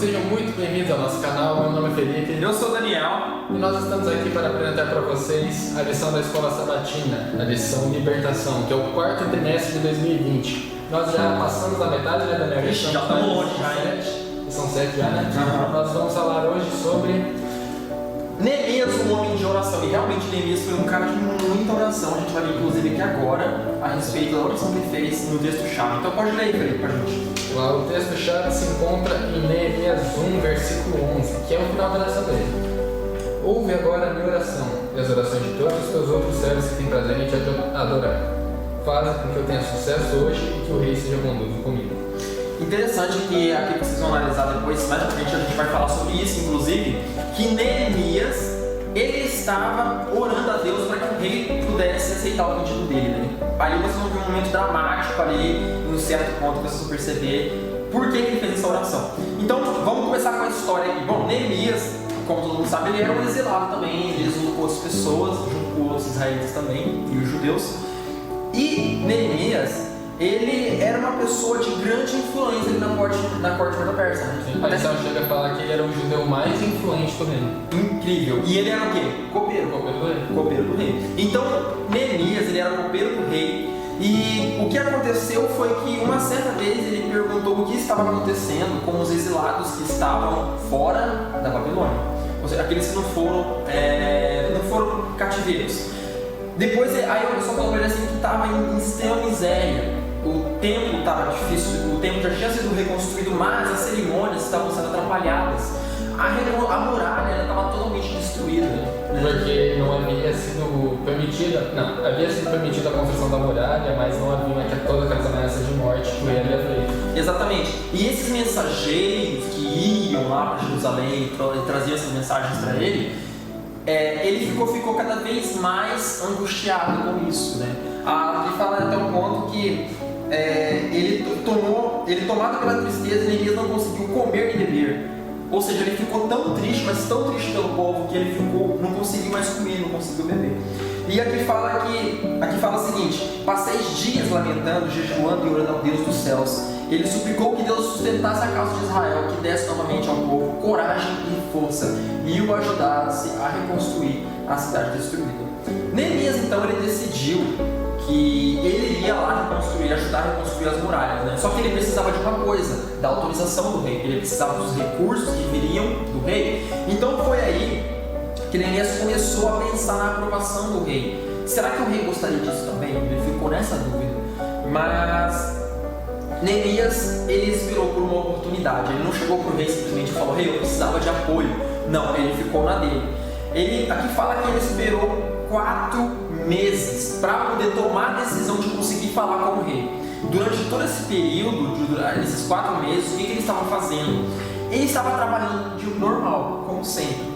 sejam muito bem-vindos ao nosso canal. Meu nome é Felipe. Eu sou o Daniel. E nós estamos aqui para apresentar para vocês a lição da Escola Sabatina, a lição Libertação, que é o quarto trimestre de 2020. Nós já passamos a metade, né, Daniel? Já estamos longe, já, hein? São 7 já, né? Nós vamos falar hoje sobre Neemias, um homem de oração. E realmente Neemias foi um cara de muita oração. A gente vai ver inclusive aqui agora a respeito da oração que ele fez no texto-chave. Então pode ler aí, Felipe, pra gente. o texto-chave se encontra em Neemias 1, versículo 11, que é o final da oração dele. Ouve agora a minha oração e as orações de todos os teus outros servos que têm prazer em te adorar. Faz com que eu tenha sucesso hoje e que o rei seja bondoso comigo. Interessante que aqui vocês vão analisar depois, mais pra frente a gente vai falar sobre isso, inclusive, que Neemias, ele estava orando a Deus para que o rei pudesse aceitar o pedido dele, né? Ali vocês vão ver um momento dramático ali, em um certo ponto vocês vão perceber por que ele fez essa oração. Então, vamos começar com a história aqui. Bom, Neemias, como todo mundo sabe, ele era um exilado também, ele exilou outras pessoas, junto com outros israelitas também, e os judeus. E Neemias, ele era uma pessoa de grande influência ali na corte Medo-Persa, né? Sim, até só chega a falar que ele era o judeu mais influente do reino. Incrível. E ele era o quê? Copeiro do rei. Então, Neemias, ele era copeiro do rei. E o que aconteceu foi que uma certa vez ele perguntou o que estava acontecendo com os exilados que estavam fora da Babilônia. Ou seja, aqueles que não foram cativeiros. Depois, aí o pessoal falou para ele assim que estava em extrema miséria. O templo estava difícil, o templo já tinha sido reconstruído, mas as cerimônias estavam sendo atrapalhadas. A muralha estava totalmente destruída. Né? Porque não havia sido permitida, havia sido permitida a construção da muralha, mas não havia todas aquelas ameaças de morte que o rei havia feito. Exatamente. E esses mensageiros que iam lá para Jerusalém e traziam essas mensagens para ele, ele ficou cada vez mais angustiado com isso, né? Ele fala até um ponto que tomado pela tristeza, Neemias não conseguiu comer nem beber. Ou seja, ele ficou tão triste, mas tão triste pelo povo, que ele não conseguiu mais comer, não conseguiu beber. E aqui fala o seguinte: passei dias lamentando, jejuando e orando ao Deus dos céus. Ele suplicou que Deus sustentasse a causa de Israel, que desse novamente ao povo coragem e força, e o ajudasse a reconstruir a cidade destruída. Neemias, então, ele decidiu que ele iria lá ajudar a reconstruir as muralhas, né? Só que ele precisava de uma coisa, da autorização do rei. Ele precisava dos recursos que viriam do rei. Então foi aí que Neemias começou a pensar na aprovação do rei. Será que o rei gostaria disso também? Ele ficou nessa dúvida. Mas Neemias, ele esperou por uma oportunidade. Ele não chegou para o rei simplesmente e falou: rei, eu precisava de apoio. Não, ele ficou na dele. Aqui fala que ele esperou 4 meses para poder tomar a decisão de conseguir falar com o rei. Durante todo esse período, esses 4 meses, o que ele estava fazendo? Ele estava trabalhando de normal, como sempre,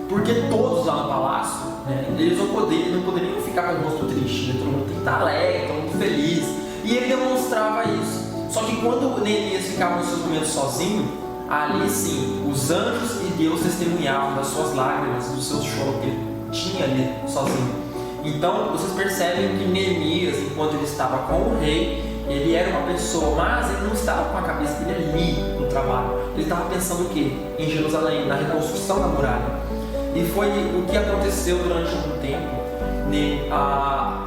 porque todos lá no palácio, né, eles não poderiam ficar com o rosto triste, né? Todo mundo tem que estar alegre, todo mundo feliz, e ele demonstrava isso. Só que quando Neemias ficava nos seus momentos sozinho, ali sim, os anjos e Deus testemunhavam das suas lágrimas, do seu choro que ele tinha ali sozinho. Então, vocês percebem que Neemias, enquanto ele estava com o rei, ele era uma pessoa, mas ele não estava com a cabeça dele ali no trabalho. Ele estava pensando o quê? Em Jerusalém, na reconstrução da muralha. E foi o que aconteceu durante algum tempo.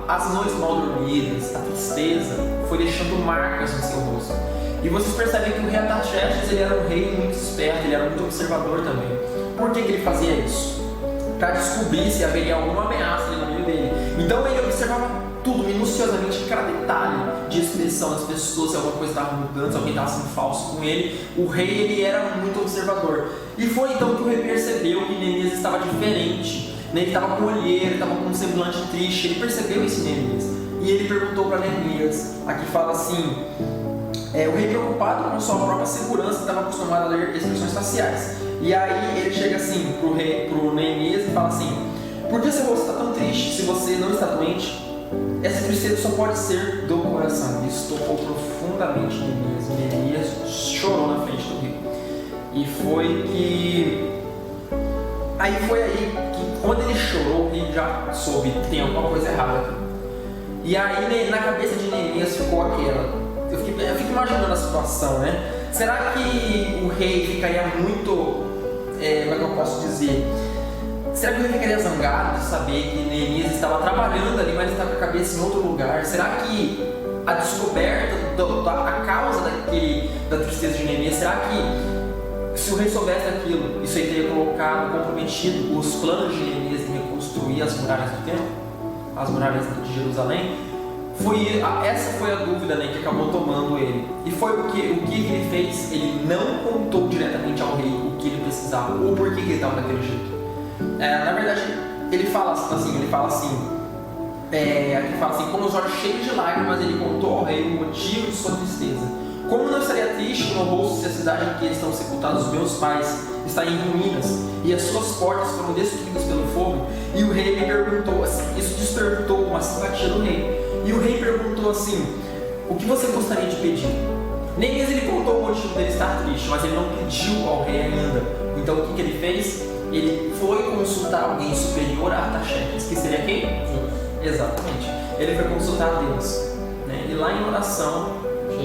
As noites mal dormidas, a tristeza, foi deixando marcas no seu rosto. E vocês percebem que o rei Artaxerxes, ele era um rei muito esperto, ele era muito observador também. Por que ele fazia isso? Para descobrir se haveria alguma ameaça no meio dele. Então ele observava tudo minuciosamente, cada detalhe de expressão das pessoas, se alguma coisa estava mudando, se alguém estava sendo falso com ele. O rei, ele era muito observador. E foi então que o rei percebeu que Neemias estava diferente, né? Ele estava com olheira, ele estava com um semblante triste. Ele percebeu isso em Neemias. E ele perguntou para Neemias, aqui fala assim: o rei, preocupado com sua própria segurança, estava acostumado a ler expressões faciais. E aí ele chega assim pro Neemias e fala assim: por que seu rosto está tão triste se você não está doente? Essa tristeza só pode ser do coração. Isso tocou profundamente Neemias. Neemias chorou na frente do rei. E foi aí que quando ele chorou, o rei já soube que tem alguma coisa errada aqui. E aí na cabeça de Neemias ficou aquela. Eu fico imaginando a situação, né? Será que o rei ficaria muito, como é que eu posso dizer? Será que o rei ficaria zangado de saber que Neemias estava trabalhando ali, mas estava com a cabeça em outro lugar? Será que a descoberta, a causa da tristeza de Neemias, será que se o rei soubesse daquilo, isso aí teria comprometido os planos de Neemias em reconstruir as muralhas do templo, as muralhas de Jerusalém? Essa foi a dúvida, né, que acabou tomando ele. E foi o que ele fez? Ele não contou diretamente ao rei o que ele precisava, ou por que ele estava daquele jeito. Na verdade, ele fala assim, com os olhos cheios de lágrimas, ele contou ao rei o motivo de sua tristeza. Como não estaria triste no rosto se a cidade em que estão sepultados os meus pais está em ruínas e as suas portas foram destruídas pelo fogo? E o rei me perguntou assim, isso despertou uma simpatia do rei. E o rei perguntou assim, o que você gostaria de pedir? Neemias ele contou o motivo dele estar triste, mas ele não pediu ao rei ainda. Então o que ele fez? Ele foi consultar alguém superior a Artaxerxes, que seria quem? Deus. Exatamente. Ele foi consultar Deus. Né? E lá em oração,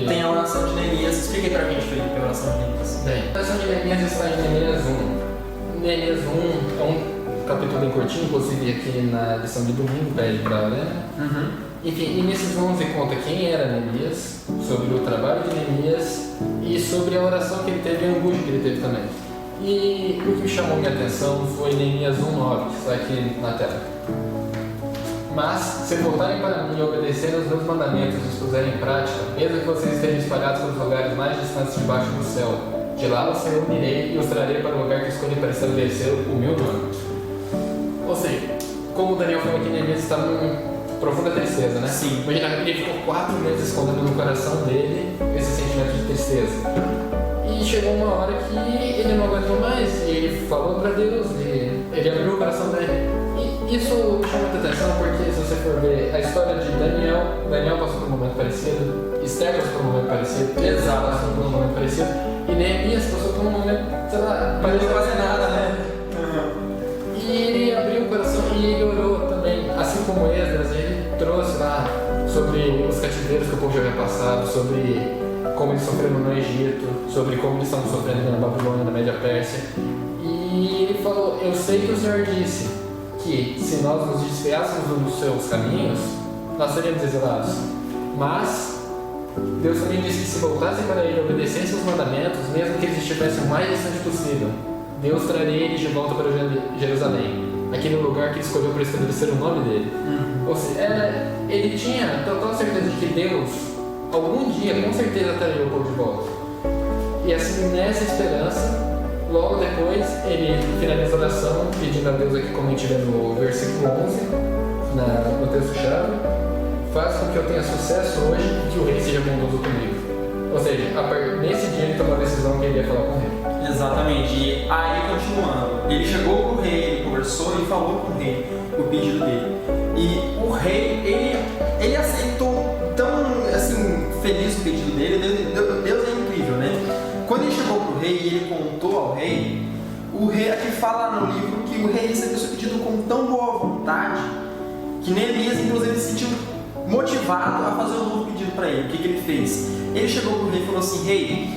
tem a oração de Neemias. Explique pra gente, Felipe, a oração de Neemias. Bem, a oração de Neemias está em Neemias 1. Neemias 1 é um capítulo bem curtinho, inclusive aqui na lição de domingo, pede para ler. Enfim, e nesses 11 conta quem era Neemias, sobre o trabalho de Neemias e sobre a oração que ele teve e a angústia que ele teve também. E o que me chamou minha atenção foi Neemias 1:9, que está aqui na tela. Mas, se voltarem para mim e obedecerem aos meus mandamentos e os puserem em prática, mesmo que vocês estejam espalhados pelos lugares mais distantes debaixo do céu, de lá os reunirei e os trarei para o lugar que escolhi para estabelecer o meu nome. Ou seja, como o Daniel falou que Neemias estava em profunda tristeza, né? Sim. Imagina que ele ficou 4 meses escondendo no coração dele esse sentimento de tristeza. E chegou uma hora que ele não aguentou mais e ele falou para Deus e ele abriu o coração dele. E isso chama muita atenção porque, se você for ver a história de Daniel passou por um momento parecido, Esther passou por um momento parecido, Esdras passou por um momento parecido e Neemias passou por um momento, sei lá, não parecia fazer nada, né? E ele abriu o coração e ele orou também, assim como Esdras, ele trouxe lá sobre os cativeiros que o povo já havia passado, sobre como eles sofreram no Egito, sobre como eles estão sofrendo na Babilônia, na Média Pérsia. E ele falou, eu sei que o Senhor disse que se nós nos desviássemos dos seus caminhos, nós seríamos exilados. Mas Deus também disse que se voltassem para Ele e obedecessem os mandamentos, mesmo que eles estivessem o mais distante possível, Deus traria eles de volta para Jerusalém, aquele lugar que Ele escolheu para estabelecer o nome dele. Ou seja, ele tinha total certeza de que Deus algum dia, com certeza, traria o povo de volta. E assim, nessa esperança, logo depois, ele finaliza a oração, pedindo a Deus aqui, como a gente vê no versículo 11, no texto-chave, faz com que eu tenha sucesso hoje e que o rei seja bondoso comigo. Ou seja, nesse dia ele tomou a decisão que ele ia falar com o rei. Exatamente. E aí, continuando, ele chegou para o rei, ele conversou e falou com o rei o pedido dele. E o rei, ele aceitou tão assim, feliz o pedido dele. Deus é incrível, né? Quando ele chegou para o rei e ele contou ao rei, o rei aqui fala no livro que o rei recebeu seu pedido com tão boa vontade que Neemias, inclusive, se sentiu motivado a fazer um novo pedido para ele. O que ele fez? Ele chegou para o rei e falou assim: rei,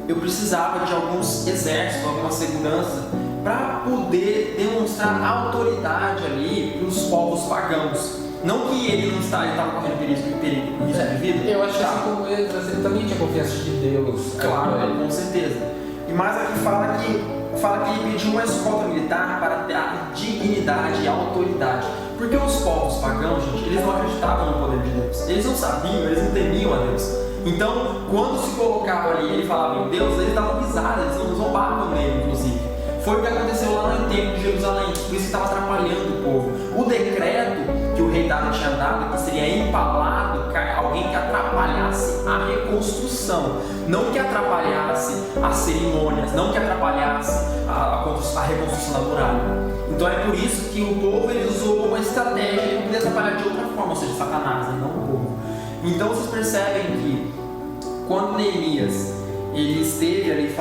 eu precisava de alguns exércitos, alguma segurança para poder demonstrar autoridade ali para os povos pagãos. Não que ele estava correndo risco de vida. Eu acho que assim como ele também tinha confiança de Deus. Claro, com certeza. E mais aqui fala que ele pediu uma escolta militar para ter a dignidade e a autoridade. Porque os povos pagãos, gente, eles não acreditavam no poder de Deus. Eles não sabiam, eles não temiam a Deus. Então, quando se colocava ali, ele falava em Deus, eles davam risada, eles não zombavam nele, inclusive. Foi o que aconteceu lá no templo de Jerusalém, por isso que estava atrapalhando o povo. O decreto que o rei Dário tinha dado, que seria empalado alguém que atrapalhasse a reconstrução, não que atrapalhasse as cerimônias, não que atrapalhasse a reconstrução da muralha. Então é por isso que o povo ele usou uma estratégia de poder atrapalhar de outra forma, ou seja, Satanás, né? Não o povo. Então vocês percebem que quando Neemias ele esteve ali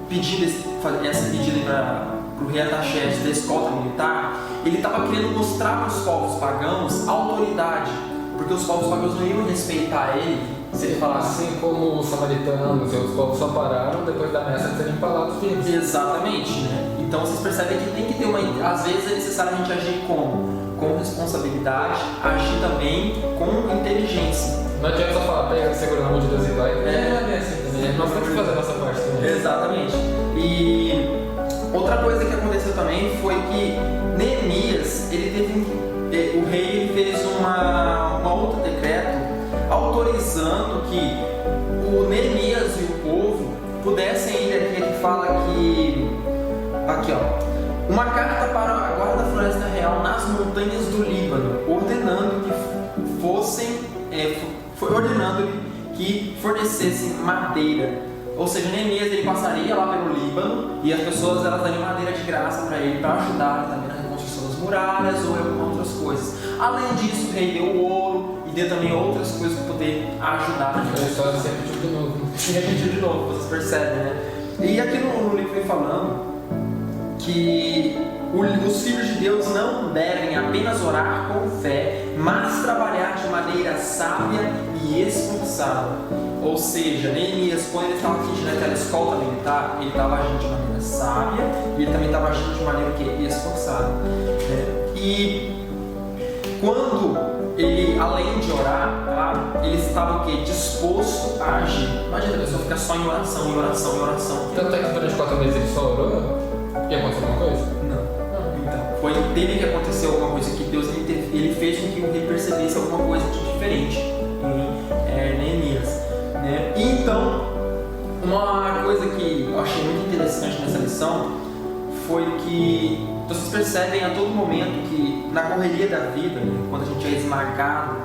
pedindo esse pedido para o rei Artaxerxes da escolta militar, ele estava querendo mostrar para os povos pagãos autoridade, porque os povos pagãos não iam respeitar ele Se ele falasse assim como os samaritanos e os povos só pararam depois da ameaça de serem empalados vivos. exatamente, né? Então vocês percebem que tem que ter uma. Às vezes é necessário a gente agir como? Com responsabilidade, agir também com inteligência. Não adianta só falar, pega, segura na mão de Deus e vai. Não é assim também. Nós temos que fazer a nossa parte também. Exatamente. E outra coisa que aconteceu também foi que Neemias, ele teve o rei ele fez uma outro decreto autorizando que o Neemias e o povo pudessem ir aqui. Ele fala que aqui ó, uma carta para a guarda da floresta real nas montanhas do Líbano, ordenando que fornecessem madeira. Ou seja, Neemias ele passaria lá pelo Líbano e as pessoas elas dariam madeira de graça para ele, para ajudar também na reconstrução das muralhas ou em outras coisas. Além disso, o rei deu o ouro e deu também outras coisas para poder ajudar na reconstrução. A história sempre repetiu de novo. Se repetiu de novo, vocês percebem, né? E aqui no livro vem falando que os filhos de Deus não devem apenas orar com fé, mas trabalhar de maneira sábia e esforçada. Ou seja, Neemias, quando ele estava agindo naquela escolta militar, ele estava agindo de maneira sábia e ele também estava agindo de maneira esforçada. E quando ele, além de orar, claro, ele estava o quê? Disposto a agir. Não adianta a pessoa ficar só em oração, em oração, em oração. Tanto é que durante 4 meses ele só orou e aconteceu alguma coisa? Não. Então, teve que acontecer alguma coisa que Deus ele fez com que o rei percebesse alguma coisa de diferente em Neemias. Né? E então, uma coisa que eu achei muito interessante nessa lição foi que vocês percebem a todo momento que na correria da vida, quando a gente é esmagado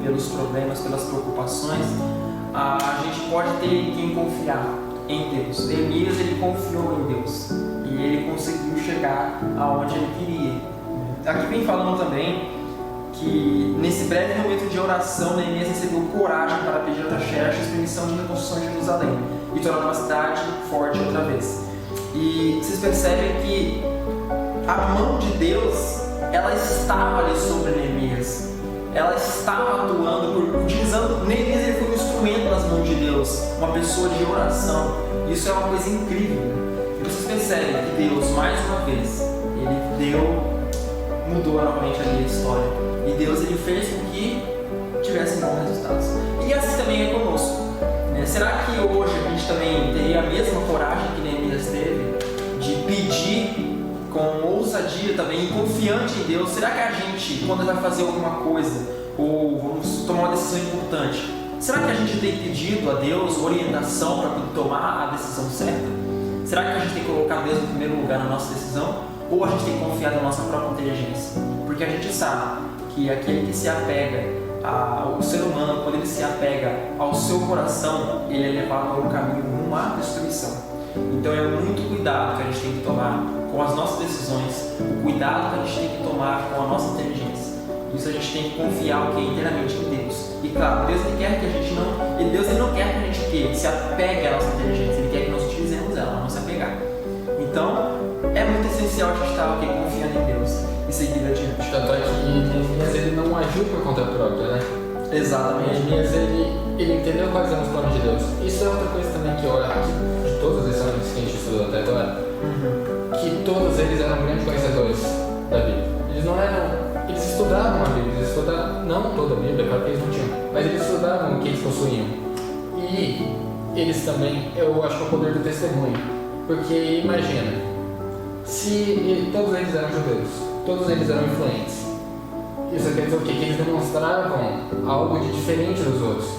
pelos problemas, pelas preocupações, a gente pode ter quem confiar em Deus. Neemias ele confiou em Deus e ele conseguiu chegar aonde ele queria. Aqui vem falando também que nesse breve momento de oração, Neemias recebeu coragem para pedir a Artaxerxes permissão de reconstrução de Jerusalém e tornar uma cidade forte outra vez. E vocês percebem que a mão de Deus, ela estava ali sobre Neemias. Ela estava atuando, utilizando. Neemias ele foi um instrumento nas mãos de Deus, uma pessoa de oração. Isso é uma coisa incrível. E vocês percebem que Deus, mais uma vez, ele mudou novamente ali a história. E Deus ele fez com que tivessem bons resultados. E assim também é conosco. Será que hoje a gente também teria a mesma coragem que Neemias teve de pedir com ousadia também, confiante em Deus? Será que a gente, quando vai fazer alguma coisa ou vamos tomar uma decisão importante, será que a gente tem pedido a Deus orientação para tomar a decisão certa? Será que a gente tem colocado Deus em primeiro lugar na nossa decisão? Ou a gente tem confiado na nossa própria inteligência? Porque a gente sabe que aquele que se apega o ser humano, quando ele se apega ao seu coração, ele é levado ao caminho rumo à destruição. Então é muito cuidado que a gente tem que tomar com as nossas decisões, o cuidado que a gente tem que tomar com a nossa inteligência. Isso a gente tem que confiar inteiramente em Deus. E claro, Deus ele quer que a gente não, Deus ele não quer que a gente se apegue à nossa inteligência, ele quer que nós utilizemos ela, não se apegar. Então é muito essencial a gente estar confiando em Deus e seguir adiante. Tanto é que Neemias ele não agiu por conta própria, né? Exatamente. Neemias ele entendeu quais eram os planos de Deus. Isso é outra coisa também que eu olho aqui, de todas as lições que a gente estudou até agora, que todos eles eram grandes conhecedores da Bíblia. Eles não eram. Eles estudavam a Bíblia, eles estudavam, não toda a Bíblia, claro que eles não tinham, mas eles estudavam o que eles possuíam. E eles também, eu acho que é o poder do testemunho. Porque imagina, se todos eles eram judeus, todos eles eram influentes, isso quer dizer o quê? Que eles demonstravam algo de diferente dos outros.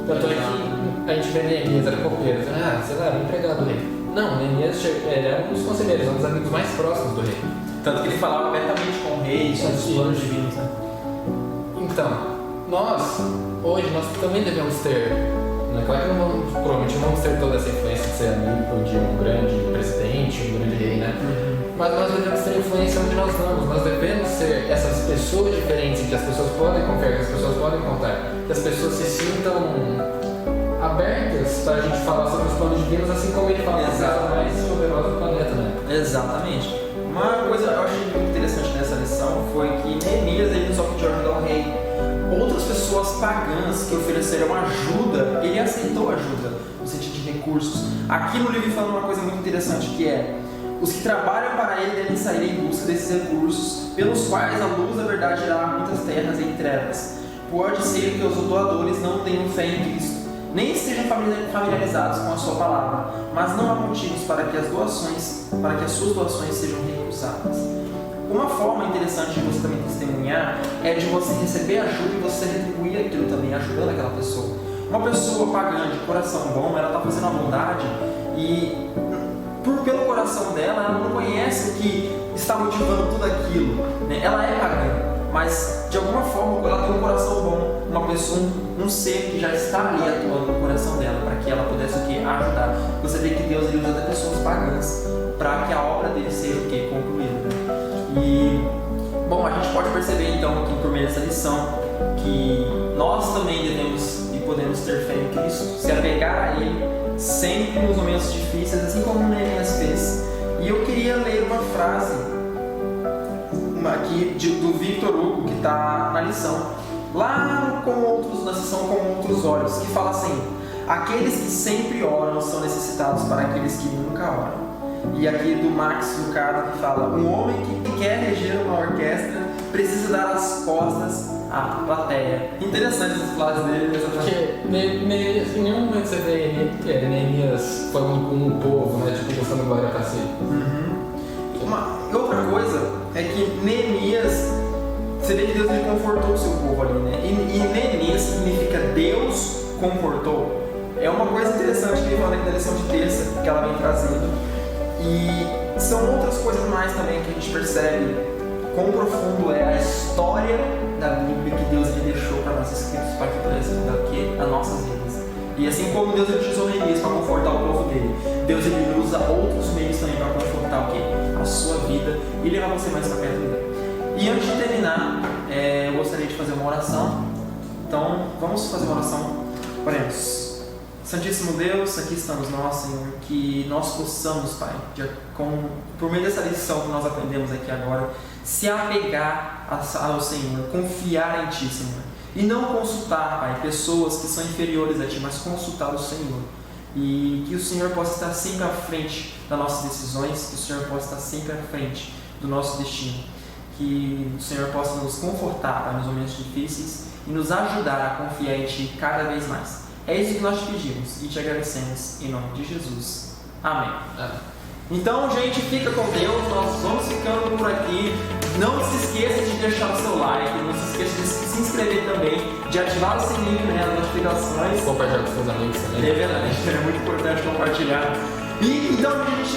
Tanto é que a gente vê Neemias, era copeiro, sei lá, era um empregado do rei. Não, Neemias era um dos conselheiros, um dos amigos mais próximos do rei. Tanto que ele falava abertamente com o rei sobre os planos divinos, né? Então, hoje nós também devemos ter, claro que provavelmente não vamos ter toda essa influência de ser amigo de um grande presidente, um grande rei, né? Mas nós devemos ter influência onde nós vamos, nós devemos ser essas pessoas diferentes, que as pessoas podem confiar, que as pessoas podem contar, que as pessoas se sintam abertas para a gente falar sobre os planos divinos, assim como ele fala, a mais poderosa do planeta, né? Exatamente. Uma coisa que eu achei muito interessante nessa lição foi que Neemias ele não só pediu ajuda ao rei. Outras pessoas pessoas pagãs que ofereceram ajuda, ele aceitou ajuda, no sentido de recursos. Aqui no livro fala uma coisa muito interessante, que é: os que trabalham para ele devem sair em busca desses recursos, pelos quais a luz da verdade irá a muitas terras em trevas. Pode ser que os doadores não tenham fé em Cristo, nem estejam familiarizados com a sua palavra, mas não há motivos para que as suas doações sejam recusadas. Uma forma interessante de você também testemunhar é de você receber ajuda e você retribuir aquilo também, ajudando aquela pessoa. Uma pessoa pagã de coração bom, ela está fazendo a bondade e pelo coração dela, ela não conhece o que está motivando tudo aquilo, né? Ela é pagã, mas de alguma forma ela tem um coração bom, uma pessoa, um ser que já está ali atuando no coração dela, para que ela pudesse o quê? Ajudar. Você vê que Deus usa até pessoas pagãs para que a obra dele seja o quê? Concluída, né? E, bom, a gente pode perceber então aqui por meio dessa lição que nós também devemos e podemos ter fé em Cristo, se apegar a Ele sempre nos momentos difíceis, assim como Neemias fez. E eu queria ler uma frase aqui do Victor Hugo, que está na lição, lá na sessão Com Outros Olhos, que fala assim: aqueles que sempre oram são necessitados para aqueles que nunca oram. E aqui do Max Lucado, que fala: um homem que quer reger uma orquestra precisa dar as costas à plateia. Interessante essas frases dele. Porque Neemias, em nenhum momento você vê Neemias falando com o povo, né? Tipo, mostrando glória para si. Outra coisa é que Neemias, você vê que Deus ele confortou o seu povo ali, né? E Neemias significa Deus confortou. É uma coisa interessante que ele fala aqui da lição de terça, que ela vem trazendo. E são outras coisas mais também que a gente percebe quão profundo é a história da Bíblia que Deus ele deixou para nós escritos, para que pudesse mudar as nossas vidas. E assim como Deus ele usou Neemias para confortar o povo dele, Deus ele usa outros meios também para confortar o quê? A sua vida e levar você mais para perto dele. E antes de terminar, eu gostaria de fazer uma oração. Então, vamos fazer uma oração. Oremos. Santíssimo Deus, aqui estamos nós, Senhor, que nós possamos, Pai, por meio dessa lição que nós aprendemos aqui agora, se apegar ao Senhor, confiar em Ti, Senhor, e não consultar, Pai, pessoas que são inferiores a Ti, mas consultar o Senhor, e que o Senhor possa estar sempre à frente das nossas decisões, que o Senhor possa estar sempre à frente do nosso destino, que o Senhor possa nos confortar, Pai, nos momentos difíceis e nos ajudar a confiar em Ti cada vez mais. É isso que nós te pedimos e te agradecemos em nome de Jesus. Amém. Então, gente, fica com Deus. Nós vamos ficando por aqui. Não se esqueça de deixar o seu like. Não se esqueça de se inscrever também, de ativar o sininho, né, as notificações. Compartilhar com seus amigos também. É verdade, é muito importante compartilhar. E então a gente